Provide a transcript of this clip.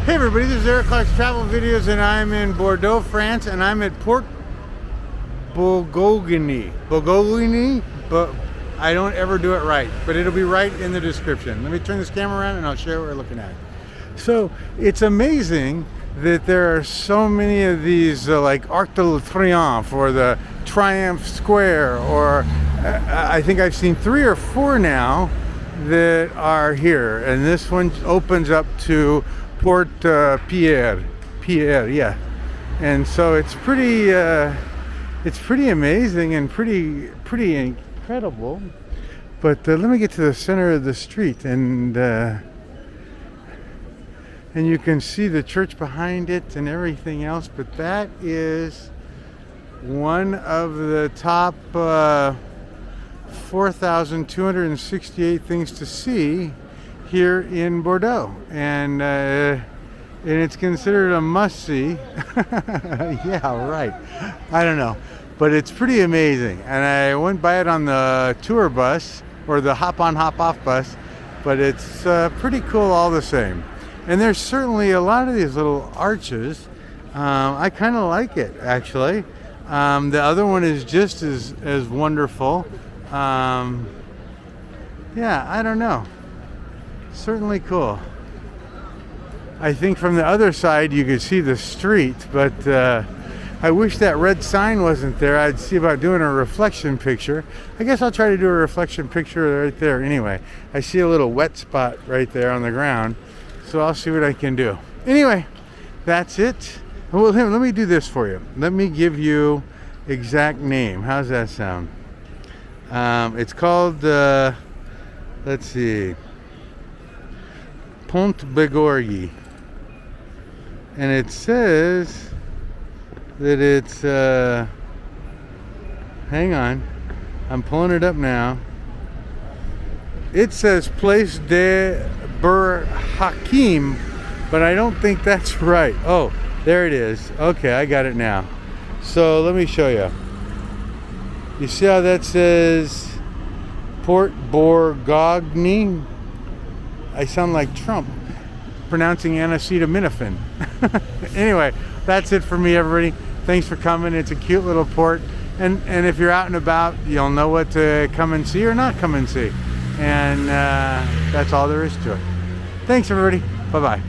Hey everybody, this is Eric Clark's Travel Videos, and I'm in Bordeaux, France, and I'm at Porte Bourgogne. But I don't ever do it right, but it'll be right in the description. Let me turn this camera around and I'll show you what we're looking at. So it's amazing that there are so many of these like Arc de Triomphe or the Triumph Square, or I think I've seen 3 or 4 now that are here, and this one opens up to Porte Pierre, yeah. And so it's pretty amazing and pretty incredible. But let me get to the center of the street, and you can see the church behind it and everything else. But that is one of the top 4,268 things to see here in Bordeaux, and it's considered a must-see. Yeah, right. I don't know, but it's pretty amazing. And I went by it on the tour bus, or the hop-on, hop-off bus, but it's pretty cool all the same. And there's certainly a lot of these little arches. I kind of like it, actually. The other one is just as wonderful. Yeah, I don't know. Certainly cool. I think from the other side you could see the street, but I wish that red sign wasn't there. I'd see about doing a reflection picture. I guess I'll try to do a reflection picture right there anyway. I see a little wet spot right there on the ground, so I'll see what I can do. Anyway, that's it. Well, let me do this for you. Let me give you exact name. How's that sound? It's called, let's see, Porte de Bourgogne, and it says that it's hang on, I'm pulling it up now. It says Place Bir-Hakeim, but I don't think that's right. Oh, there it is. Okay, I got it now. So let me show you. You see how that says Porte Bourgogne? I sound like Trump pronouncing acetaminophen. Anyway, that's it for me, everybody. Thanks for coming. It's a cute little port, and if you're out and about, you'll know what to come and see or not come and see, and that's all there is to it. Thanks, everybody. Bye bye.